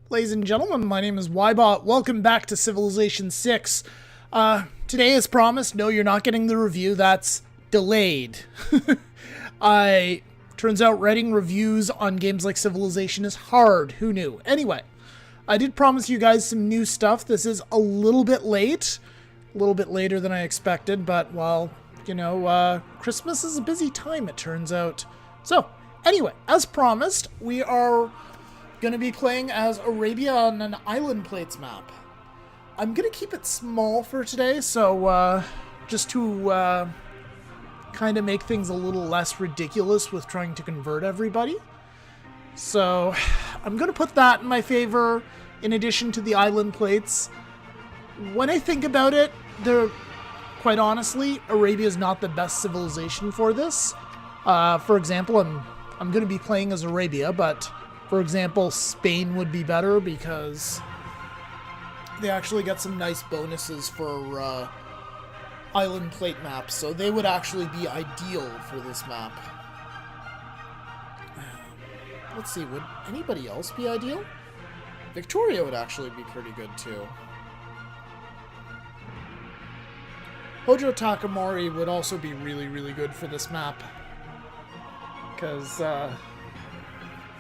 Ladies and gentlemen, my name is Ybot. Welcome back to Civilization 6. Today, as promised, no, you're not getting the review. That's delayed. Turns out writing reviews on games like Civilization is hard. Who knew? Anyway, I did promise you guys some new stuff. This is a little bit late. A little bit later than I expected, but, well, Christmas is a busy time, it turns out. So, anyway, as promised, we are going to be playing as Arabia on an Island Plates map. I'm going to keep it small for today, so just to kind of make things a little less ridiculous with trying to convert everybody. So I'm going to put that in my favor in addition to the Island Plates. When I think about it, quite honestly, Arabia is not the best civilization for this. For example, I'm going to be playing as Arabia, but for example, Spain would be better because they actually get some nice bonuses for island plate maps, so they would actually be ideal for this map. Let's see, would anybody else be ideal? Victoria would actually be pretty good too. Hojo Takamori would also be really, really good for this map, because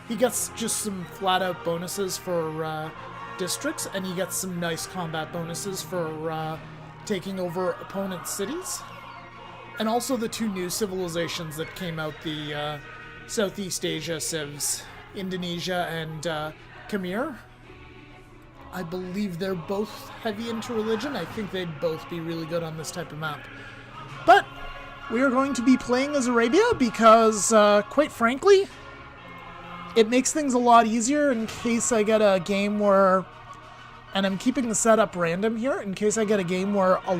he gets just some flat-out bonuses for districts, and he gets some nice combat bonuses for taking over opponent cities. And also the two new civilizations that came out, the Southeast Asia civs, Indonesia and Khmer. I believe they're both heavy into religion. I think they'd both be really good on this type of map. But we are going to be playing as Arabia because, quite frankly, it makes things a lot easier in case I get a game where, and I'm keeping the setup random here, in case I get a game where I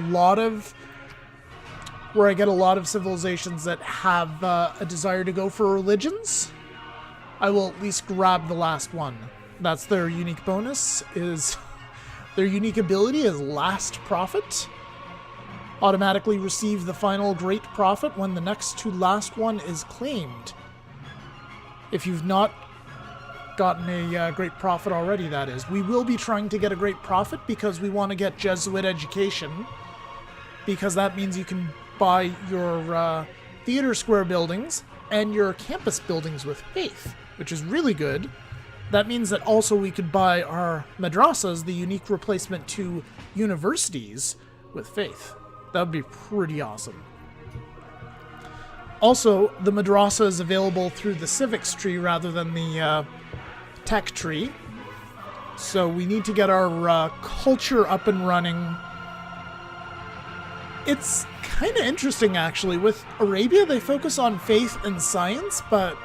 get a lot of civilizations that have a desire to go for religions, I will at least grab the last one. That's their unique bonus, their unique ability is Last Prophet. Automatically receive the final Great Prophet when the next to last one is claimed. If you've not gotten a Great Prophet already, that is. We will be trying to get a Great Prophet because we want to get Jesuit education, because that means you can buy your theater square buildings and your campus buildings with faith, which is really good. That means that also we could buy our madrasas, the unique replacement to universities, with faith. That would be pretty awesome. Also, the madrasa is available through the civics tree rather than the tech tree. So we need to get our culture up and running. It's kind of interesting, actually. With Arabia, they focus on faith and science, but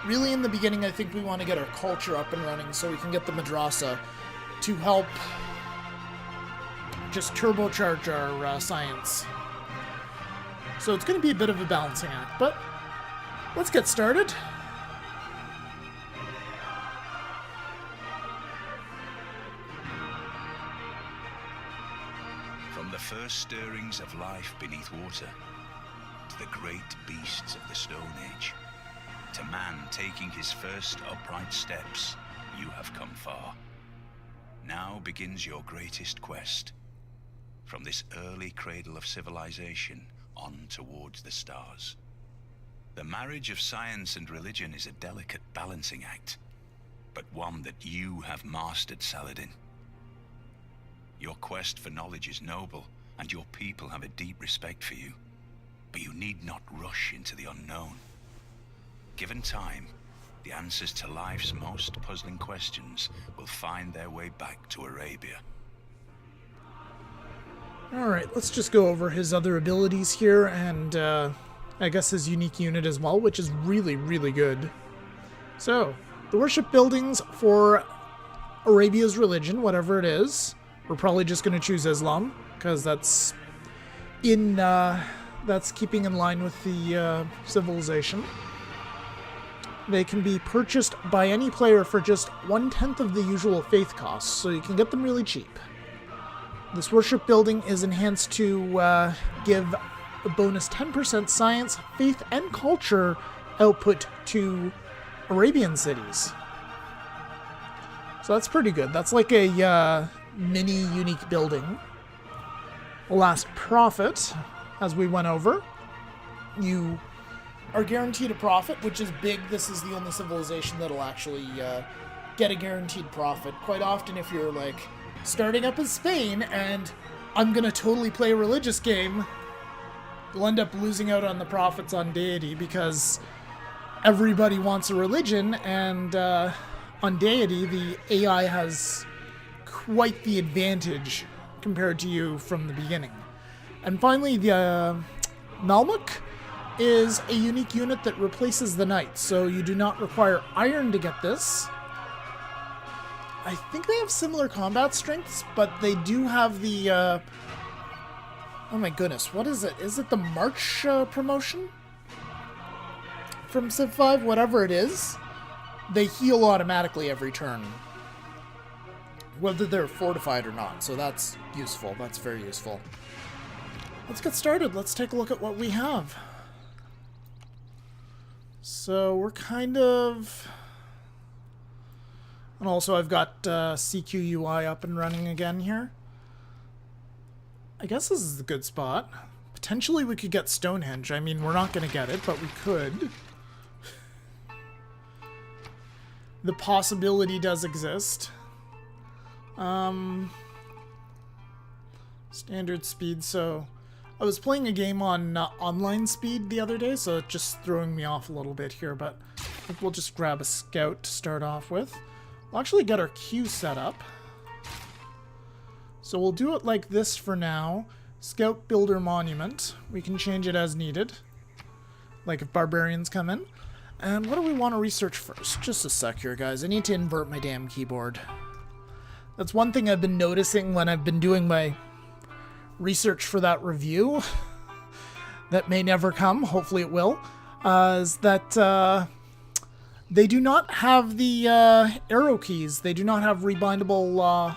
really in the beginning, I think we want to get our culture up and running so we can get the madrasa to help just turbocharge our science. So it's going to be a bit of a balancing act, but let's get started. From the first stirrings of life beneath water, to the great beasts of the Stone Age, to man taking his first upright steps, you have come far. Now begins your greatest quest. From this early cradle of civilization on towards the stars. The marriage of science and religion is a delicate balancing act, but one that you have mastered, Saladin. Your quest for knowledge is noble, and your people have a deep respect for you, but you need not rush into the unknown. Given time, the answers to life's most puzzling questions will find their way back to Arabia. Alright, let's just go over his other abilities here, and I guess his unique unit as well, which is really, really good. So, the worship buildings for Arabia's religion, whatever it is, we're probably just going to choose Islam, because that's keeping in line with the civilization. They can be purchased by any player for just 1/10 of the usual faith costs, so you can get them really cheap. This worship building is enhanced to give a bonus 10% science, faith, and culture output to Arabian cities. So that's pretty good. That's like a mini unique building. Last profit, as we went over. You are guaranteed a profit, which is big. This is the only civilization that'll actually get a guaranteed profit. Quite often, if you're like starting up in Spain and I'm gonna totally play a religious game, you'll end up losing out on the profits on Deity because everybody wants a religion, and on Deity, the AI has quite the advantage compared to you from the beginning. And finally, the Malmuk is a unique unit that replaces the knight, so you do not require iron to get this. I think they have similar combat strengths, but they do have the oh my goodness, what is it? Is it the March promotion from Civ 5? Whatever it is, they heal automatically every turn, whether they're fortified or not, so that's useful. That's very useful. Let's get started. Let's take a look at what we have. So we're kind of... And also I've got CQUI up and running again here. I guess this is a good spot. Potentially we could get Stonehenge. I mean, we're not going to get it, but we could. The possibility does exist. Standard speed, so... I was playing a game on online speed the other day, so it's just throwing me off a little bit here, but I think we'll just grab a scout to start off with. We'll actually get our queue set up. So we'll do it like this for now. Scout Builder Monument. We can change it as needed, like if barbarians come in. And what do we want to research first? Just a sec here, guys. I need to invert my damn keyboard. That's one thing I've been noticing when I've been doing my research for that review that may never come, hopefully it will, is that they do not have the arrow keys. They do not have rebindable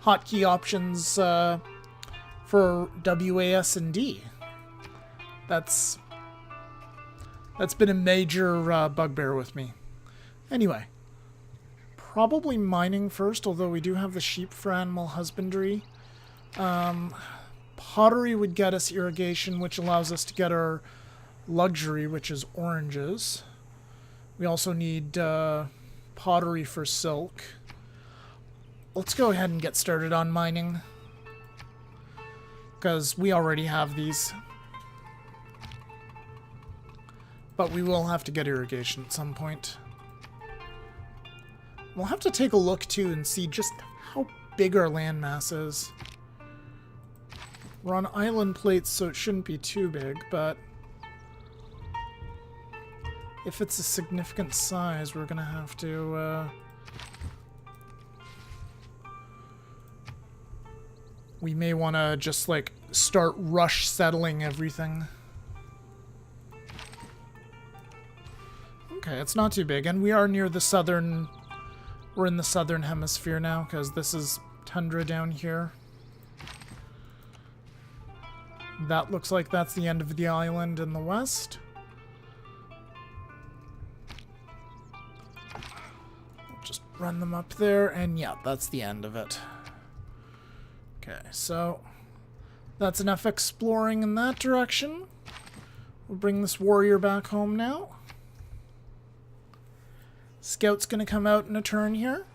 hotkey options for WAS and D. That's been a major bugbear with me. Anyway, probably mining first, although we do have the sheep for animal husbandry. Pottery would get us irrigation, which allows us to get our luxury, which is oranges. We also need pottery for silk. Let's go ahead and get started on mining, because we already have these. But we will have to get irrigation at some point. We'll have to take a look, too, and see just how big our landmass is. We're on island plates, so it shouldn't be too big, but if it's a significant size, we're going to have to... we may want to just, like, start rush settling everything. Okay, it's not too big, and we are near the southern... We're in the southern hemisphere now, because this is tundra down here. That looks like that's the end of the island in the west. Just run them up there, and yeah, that's the end of it. Okay, so that's enough exploring in that direction. We'll bring this warrior back home now. Scout's gonna come out in a turn here.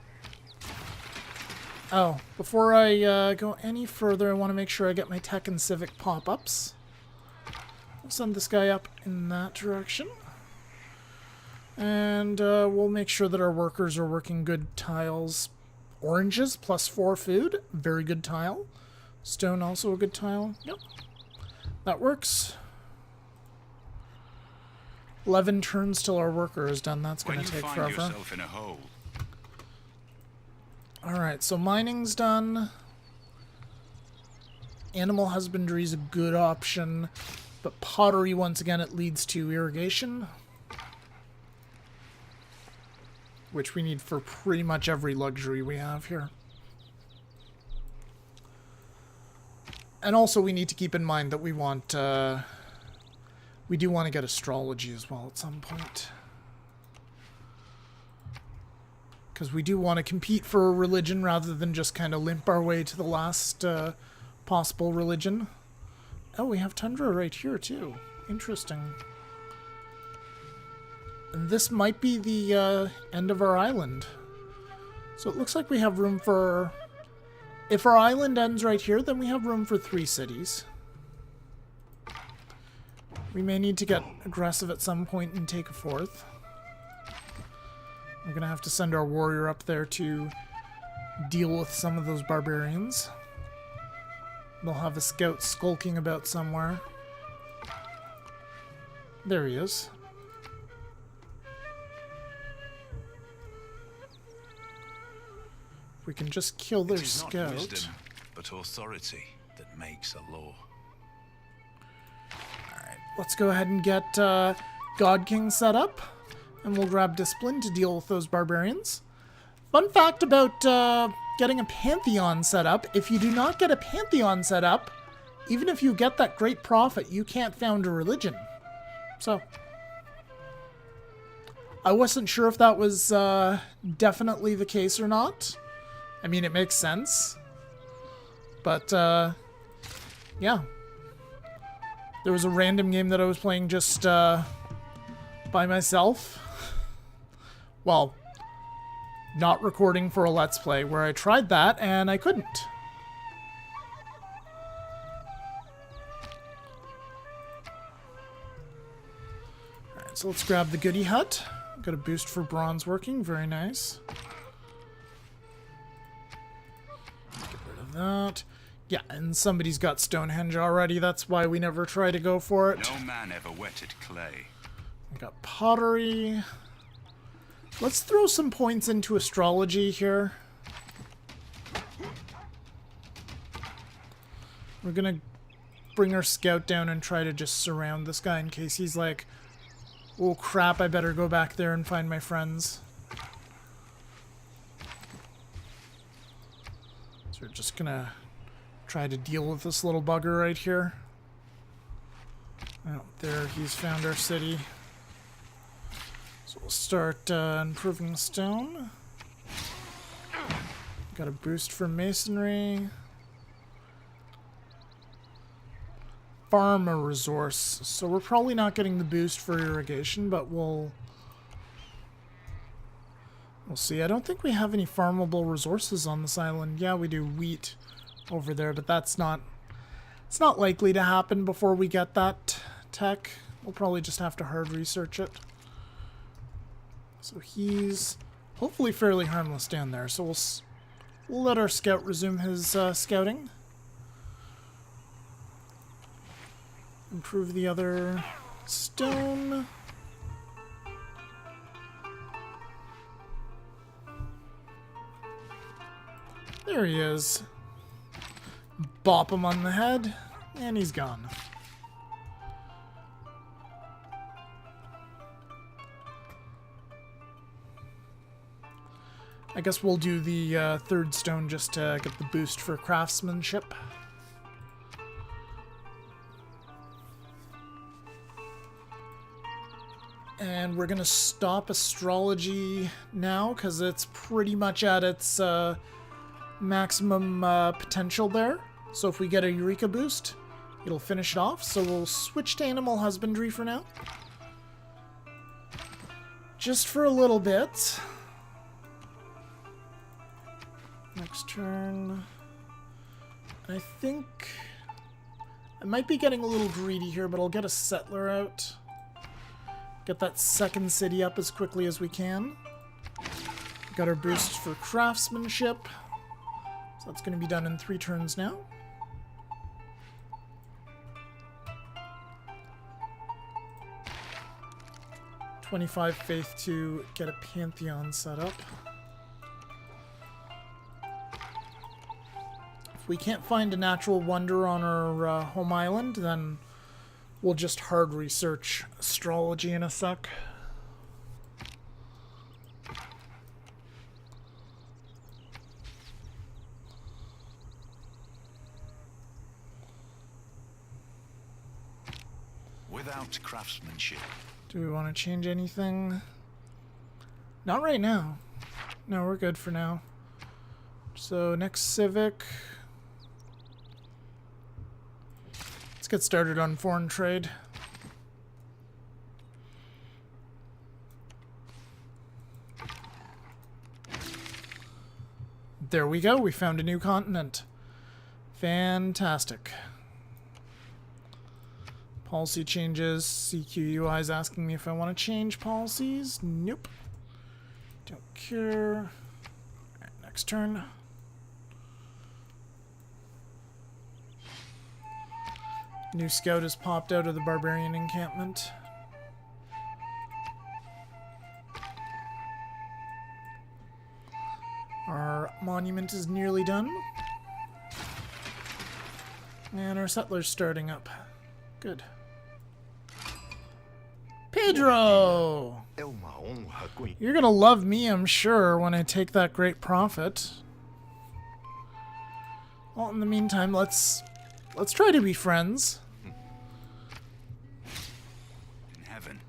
Oh, before I go any further, I want to make sure I get my tech and civic pop-ups. We'll send this guy up in that direction. And we'll make sure that our workers are working good tiles. Oranges, +4 food. Very good tile. Stone, also a good tile. Yep. That works. 11 turns till our worker is done. That's going to take forever. When you find yourself in a hole, alright, so mining's done. Animal husbandry is a good option. But pottery, once again, it leads to irrigation, which we need for pretty much every luxury we have here. And also we need to keep in mind that we want... we do want to get astrology as well at some point. Because we do want to compete for a religion rather than just kind of limp our way to the last possible religion. Oh, we have tundra right here too. Interesting. And this might be the end of our island. So it looks like we have room for... If our island ends right here, then we have room for 3 cities. We may need to get aggressive at some point and take a 4th. We're going to have to send our warrior up there to deal with some of those barbarians. They'll have a scout skulking about somewhere. There he is. We can just kill their scout. It is not wisdom, but authority that makes a law. Alright, let's go ahead and get God King set up. And we'll grab Discipline to deal with those barbarians. Fun fact about getting a Pantheon set up. If you do not get a Pantheon set up, even if you get that great profit, you can't found a religion. So... I wasn't sure if that was definitely the case or not. I mean, it makes sense. But, yeah. There was a random game that I was playing just by myself. Well, not recording for a Let's Play, where I tried that and I couldn't. Alright, so let's grab the goodie hut. Got a boost for bronze working, very nice. Get rid of that. Yeah, and somebody's got Stonehenge already, that's why we never try to go for it. No man ever wetted clay. We got pottery. Let's throw some points into astrology here. We're gonna bring our scout down and try to just surround this guy in case he's like, oh crap, I better go back there and find my friends. So we're just gonna try to deal with this little bugger right here. Oh, there, he's found our city. So we'll start improving the stone. Got a boost for masonry. Farm a resource. So we're probably not getting the boost for irrigation, but we'll see. I don't think we have any farmable resources on this island. Yeah, we do wheat over there, but it's not likely to happen before we get that tech. We'll probably just have to hard research it. So he's hopefully fairly harmless down there. So we'll let our scout resume his scouting. Improve the other stone. There he is. Bop him on the head, and he's gone. I guess we'll do the third stone just to get the boost for craftsmanship. And we're going to stop astrology now because it's pretty much at its maximum potential there. So if we get a Eureka boost, it'll finish it off. So we'll switch to animal husbandry for now. Just for a little bit. Next turn. I think I might be getting a little greedy here, but I'll get a settler out. Get that second city up as quickly as we can. Got our boost for craftsmanship. So that's going to be done in 3 turns now. $25 faith to get a Pantheon set up. If we can't find a natural wonder on our home island, then we'll just hard research astrology in a sec. Without craftsmanship. Do we want to change anything? Not right now. No, we're good for now. So, next civic. Let's get started on foreign trade. There we go. We found a new continent. Fantastic. Policy changes. CQUI is asking me if I want to change policies. Nope. Don't care. Alright, next turn. New scout has popped out of the barbarian encampment. Our monument is nearly done. And our settler's starting up. Good. Pedro! You're gonna love me, I'm sure, when I take that great profit. Well, in the meantime, let's try to be friends. In heaven?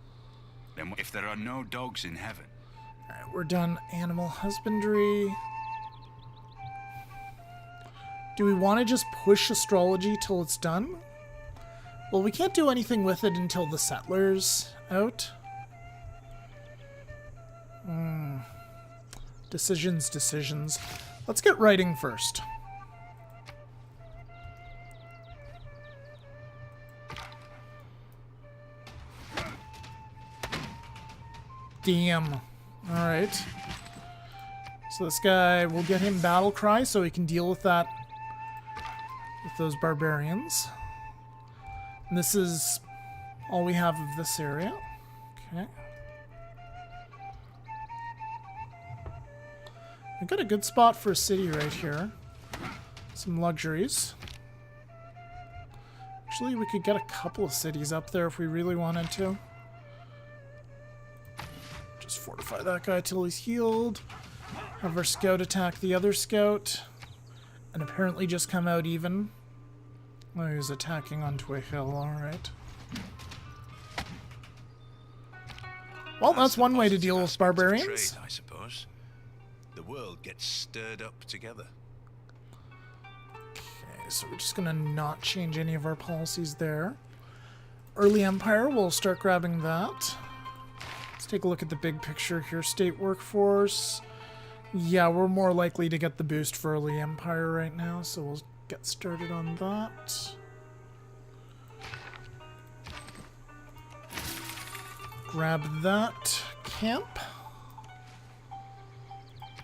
Then if there are no dogs in heaven? Alright, we're done animal husbandry. Do we want to just push astrology till it's done? Well, we can't do anything with it until the settler's out. Decisions. Let's get writing first. Damn. Alright. So this guy, we'll get him battle cry so he can deal with that, with those barbarians. And this is all we have of this area. Okay. We've got a good spot for a city right here. Some luxuries. Actually, we could get a couple of cities up there if we really wanted to. Just fortify that guy till he's healed. Have our scout attack the other scout. And apparently just come out even. Oh, he was attacking onto a hill, alright. Well, that's one way to deal with barbarians. Trade, I suppose. The world gets stirred up together. Okay, so we're just gonna not change any of our policies there. Early Empire, we'll start grabbing that. Let's take a look at the big picture here. State workforce. Yeah, we're more likely to get the boost for Early Empire right now, so we'll get started on that. Grab that camp.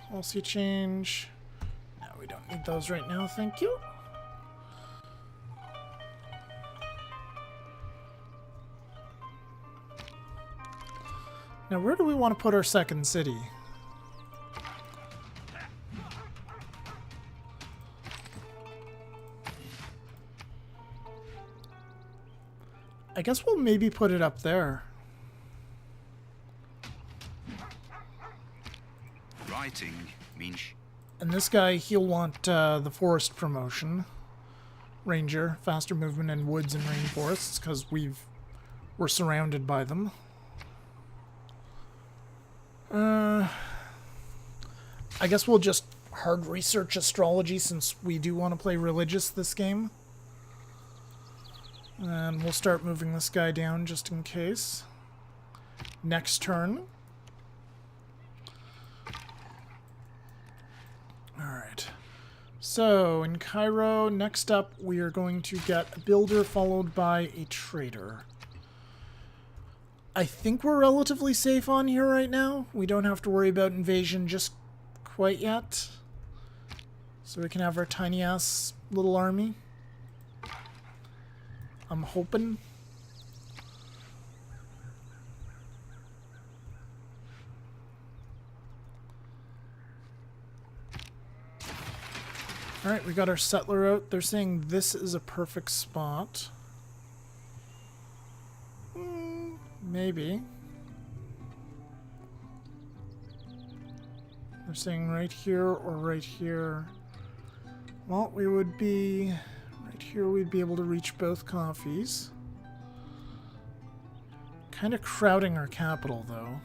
Policy change. No, we don't need those right now, thank you. Now, where do we want to put our second city? I guess we'll maybe put it up there. Writing means... And this guy, he'll want the forest promotion. Ranger, faster movement in woods and rainforests, because we're surrounded by them. I guess we'll just hard research astrology since we do want to play religious this game. And we'll start moving this guy down just in case. Next turn. Alright. So, in Cairo, next up we are going to get a builder followed by a trader. I think we're relatively safe on here right now. We don't have to worry about invasion just quite yet. So we can have our tiny-ass little army. I'm hoping. Alright, we got our settler out. They're saying this is a perfect spot. Maybe. They're saying right here or right here. Well, we would be... Right here we'd be able to reach both coffees. Kind of crowding our capital, though.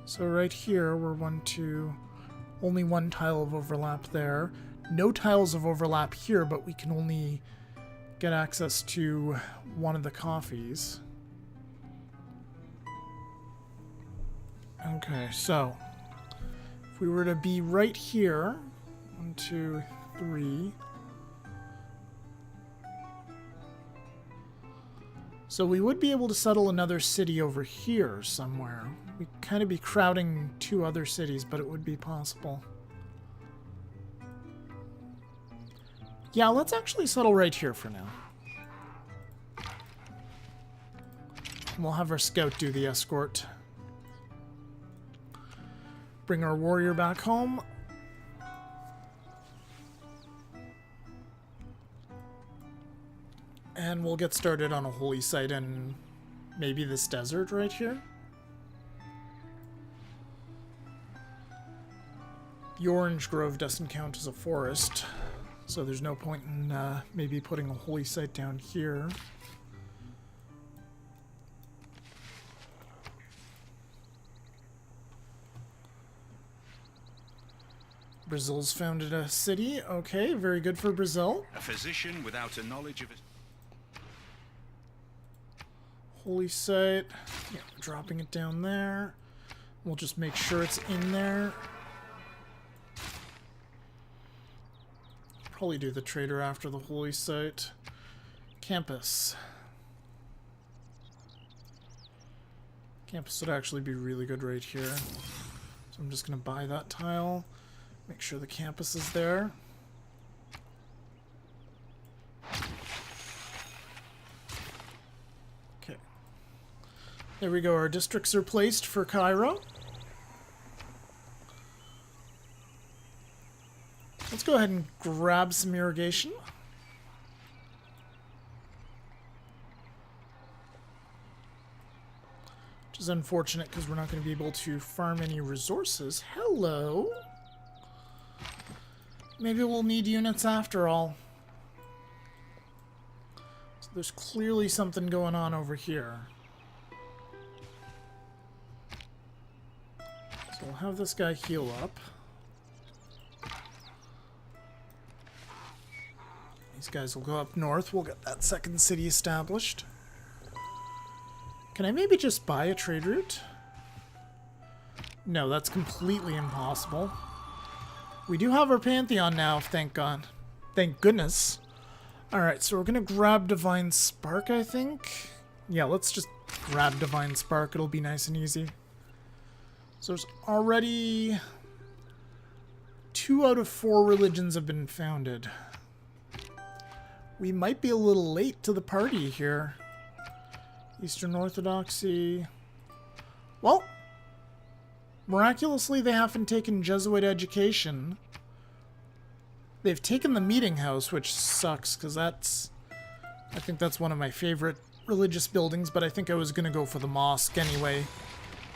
So right here, we're only one tile of overlap there. No tiles of overlap here, but we can only get access to one of the coffees. Okay, so if we were to be right here, 1, 2, 3. So we would be able to settle another city over here somewhere. We'd kind of be crowding 2 other cities, but it would be possible. Yeah, let's actually settle right here for now. We'll have our scout do the escort. Bring our warrior back home. And we'll get started on a holy site in maybe this desert right here. The orange grove doesn't count as a forest, so there's no point in maybe putting a holy site down here. Brazil's founded a city. Okay, very good for Brazil. A physician without a knowledge of his... Holy site. Yeah, we're dropping it down there. We'll just make sure it's in there. Probably do the trader after the holy site. Campus. Campus would actually be really good right here. So I'm just going to buy that tile. Make sure the campus is there. Okay. There we go. Our districts are placed for Cairo. Let's go ahead and grab some irrigation. Which is unfortunate because we're not going to be able to farm any resources. Hello. Maybe we'll need units after all. So there's clearly something going on over here. So we'll have this guy heal up. These guys will go up north. We'll get that second city established. Can I maybe just buy a trade route? No, that's completely impossible. We do have our Pantheon now, thank God. Thank goodness. Alright, so we're going to grab Divine Spark, I think. Yeah, let's just grab Divine Spark. It'll be nice and easy. So there's already 2 out of 4 religions have been founded. We might be a little late to the party here. Eastern Orthodoxy. Well, miraculously, they haven't taken Jesuit education. They've taken the meeting house, which sucks, because I think that's one of my favorite religious buildings, but I think I was going to go for the mosque anyway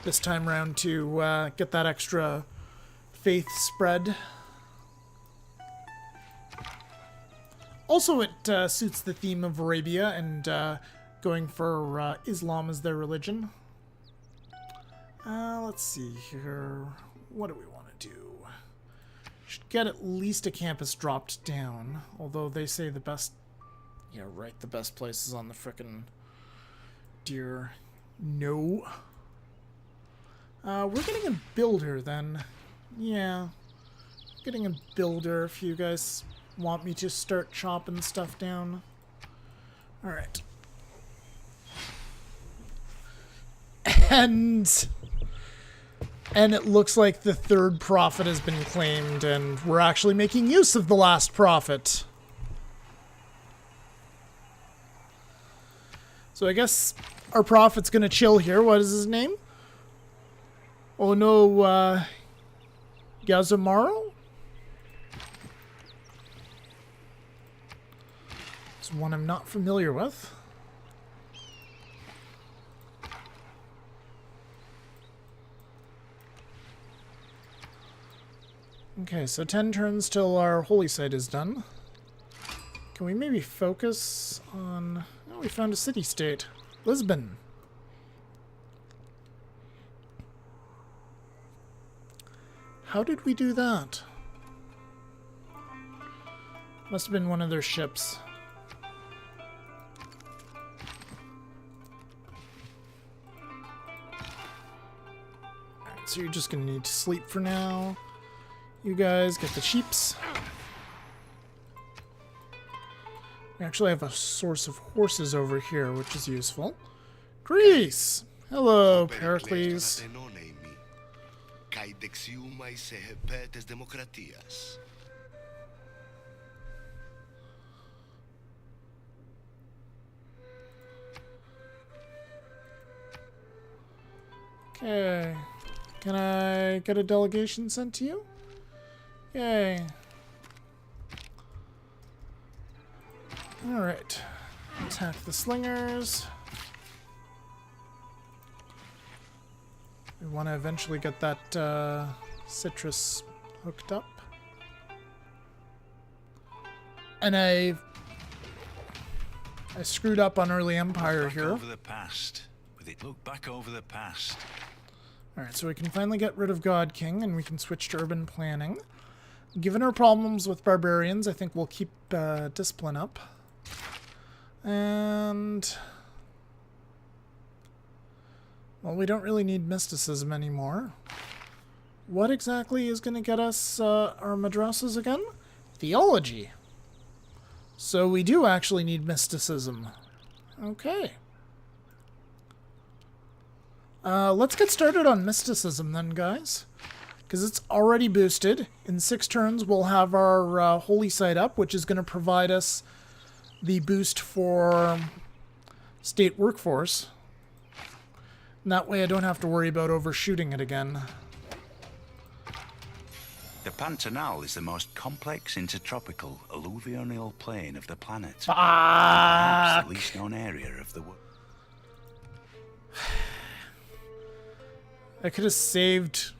this time round to get that extra faith spread. Also, it suits the theme of Arabia and going for Islam as their religion. Let's see here. What do we want to do? Should get at least a campus dropped down. Although they say the best... Yeah, right. The best place is on the frickin' deer. No. We're getting a builder then. Yeah. Getting a builder if you guys want me to start chopping stuff down. Alright. And it looks like the third prophet has been claimed, and we're actually making use of the last prophet. So I guess our prophet's gonna chill here. What is his name? Oh no, Yazamaro? It's one I'm not familiar with. Okay, so 10 turns till our holy site is done. Can we maybe focus on... Oh, we found a city-state. Lisbon. How did we do that? Must have been one of their ships. Alright, so you're just gonna need to sleep for now. You guys get the sheeps. We actually have a source of horses over here, which is useful. Greece! Hello, Pericles. Okay. Can I get a delegation sent to you? Yay. Alright. Attack the slingers. We want to eventually get that citrus hooked up. And I screwed up on early Empire here. Over the past. With it, look back over the past. Alright, so we can finally get rid of God King and we can switch to urban planning. Given our problems with barbarians, I think we'll keep discipline up. And well, we don't really need mysticism anymore. What exactly is going to get us our madrasas again? Theology. So we do actually need mysticism. Okay. Let's get started on mysticism then, guys. Because it's already boosted. In 6 turns, we'll have our holy site up, which is going to provide us the boost for state workforce. And that way I don't have to worry about overshooting it again. The Pantanal is the most complex intertropical alluvial plain of the planet. Fuck! Perhaps the least known area of the world. I could have saved...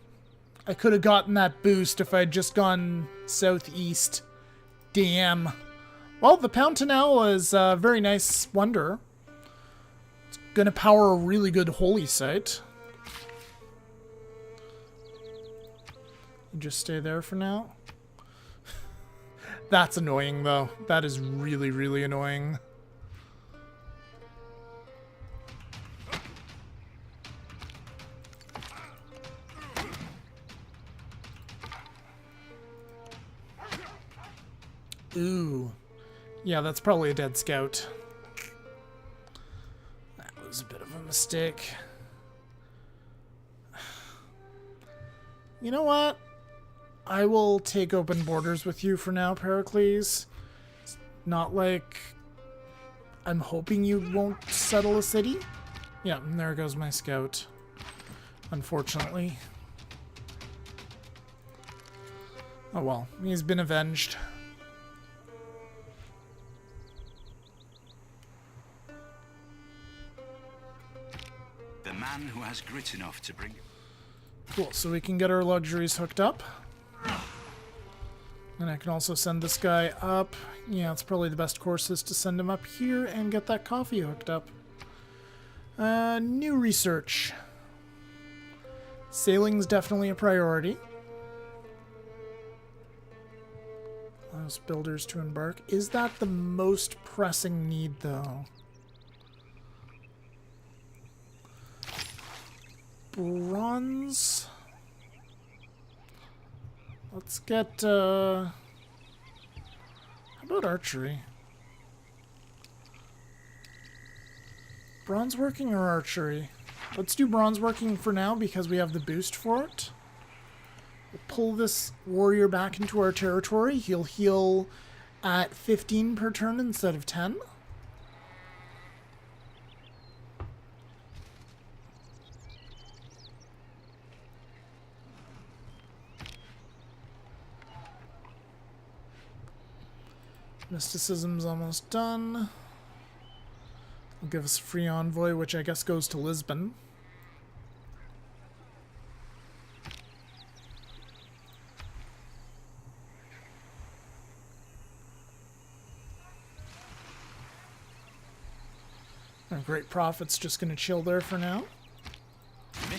I could have gotten that boost if I'd just gone southeast. Damn. Well, the Pantanal is a very nice wonder. It's going to power a really good holy site. You just stay there for now. That's annoying, though. That is really, really annoying. Ooh. Yeah, that's probably a dead scout. That was a bit of a mistake. You know what? I will take open borders with you for now, Pericles. It's not like I'm hoping you won't settle a city. Yeah, and there goes my scout. Unfortunately. Oh well, he's been avenged. The man who has grit enough to bring... Cool, so we can get our luxuries hooked up. And I can also send this guy up. Yeah, it's probably the best course is to send him up here and get that coffee hooked up. New research. Sailing's definitely a priority. Allows builders to embark. Is that the most pressing need, though? Bronze. Let's get, how about archery? Bronze working or archery? Let's do bronze working for now because we have the boost for it. We'll pull this warrior back into our territory. He'll heal at 15 per turn instead of 10. Mysticism's almost done. Will give us a free envoy, which I guess goes to Lisbon. Our great prophet's just going to chill there for now.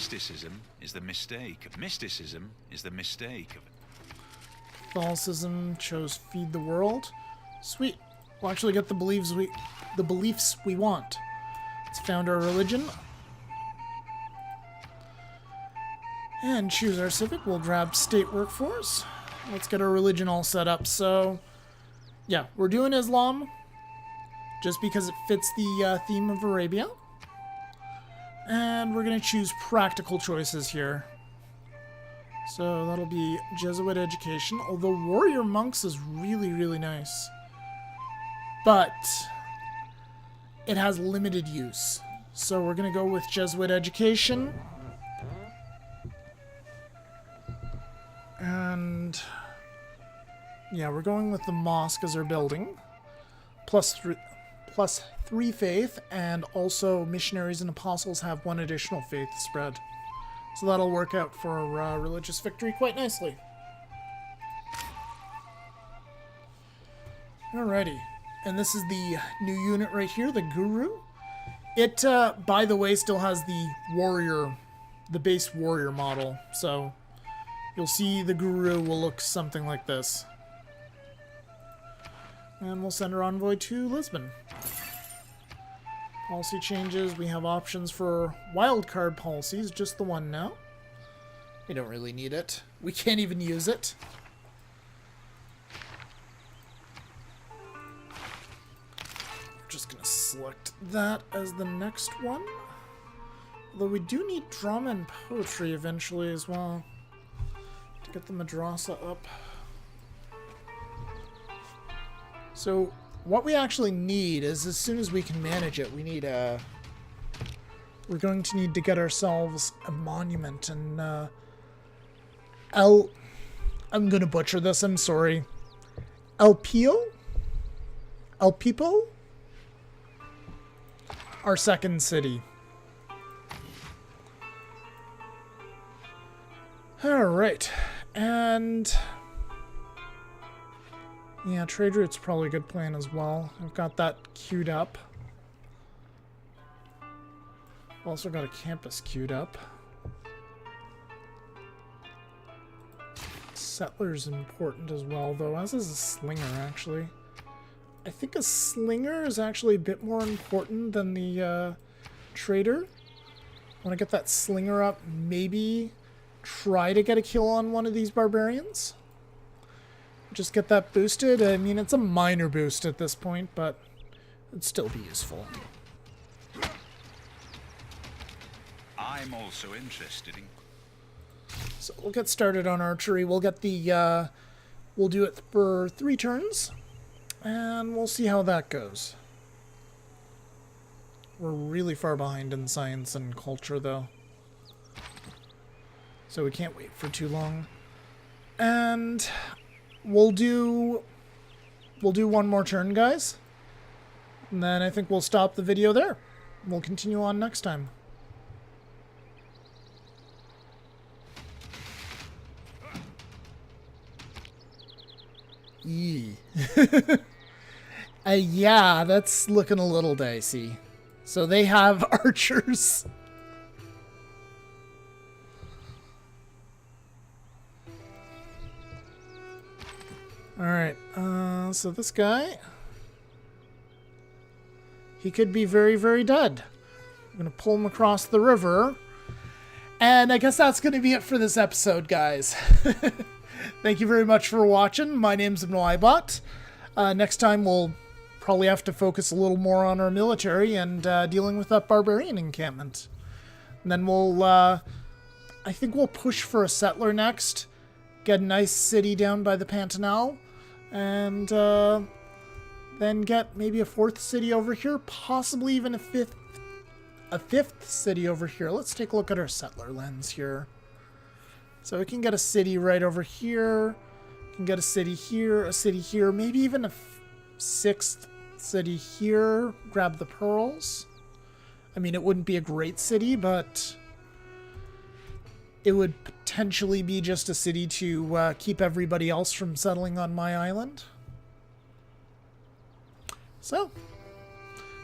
Mysticism is the mistake. Mysticism is the mistake. Catholicism chose feed the world. Sweet. We'll actually get the beliefs we want. Let's found our religion. And choose our civic. We'll grab state workforce. Let's get our religion all set up. So, yeah, we're doing Islam just because it fits the theme of Arabia. And we're going to choose practical choices here. So that'll be Jesuit education, although warrior monks is really, really nice. But it has limited use. So we're going to go with Jesuit education. And yeah, we're going with the mosque as our building. Plus 3 faith, and also missionaries and apostles have 1 additional faith spread. So that'll work out for religious victory quite nicely. Alrighty. And this is the new unit right here, the Guru. It, by the way, still has the base warrior model. So you'll see the Guru will look something like this. And we'll send our envoy to Lisbon. Policy changes. We have options for wildcard policies. Just the one now. We don't really need it. We can't even use it. Just going to select that as the next one. Although we do need drama and poetry eventually as well. To get the madrasa up. So what we actually need is, as soon as we can manage it, we need we're going to need to get ourselves a monument, and I'm gonna butcher this, I'm sorry. El Pipo? Our second city. Alright, and yeah, trade route's probably a good plan as well. I've got that queued up. Also got a campus queued up. Settler's important as well, though, as is a slinger, actually. I think a slinger is actually a bit more important than the trader. Want to get that slinger up, maybe try to get a kill on one of these barbarians. Just get that boosted. I mean, it's a minor boost at this point, but it'd still be useful. I'm also interested in... So we'll get started on archery. We'll get the, we'll do it for 3 turns, and we'll see how that goes. We're really far behind in science and culture, though. So we can't wait for too long. And we'll do one more turn, guys. And then I think we'll stop the video there. We'll continue on next time. Eee. Yeah, that's looking a little dicey. So they have archers. Alright, so this guy, he could be very, very dead. I'm going to pull him across the river. And I guess that's going to be it for this episode, guys. Thank you very much for watching. My name's Ibnobot. Next time we'll probably have to focus a little more on our military and dealing with that barbarian encampment. And then we'll, I think we'll push for a settler next. Get a nice city down by the Pantanal. And then get maybe a 4th city over here. Possibly even a fifth city over here. Let's take a look at our settler lens here. So we can get a city right over here. We can get a city here, maybe even a 6th city here. Grab the pearls. I mean, it wouldn't be a great city, but it would potentially be just a city to keep everybody else from settling on my island. So,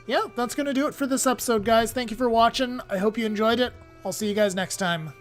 yeah, that's going to do it for this episode, guys. Thank you for watching. I hope you enjoyed it. I'll see you guys next time.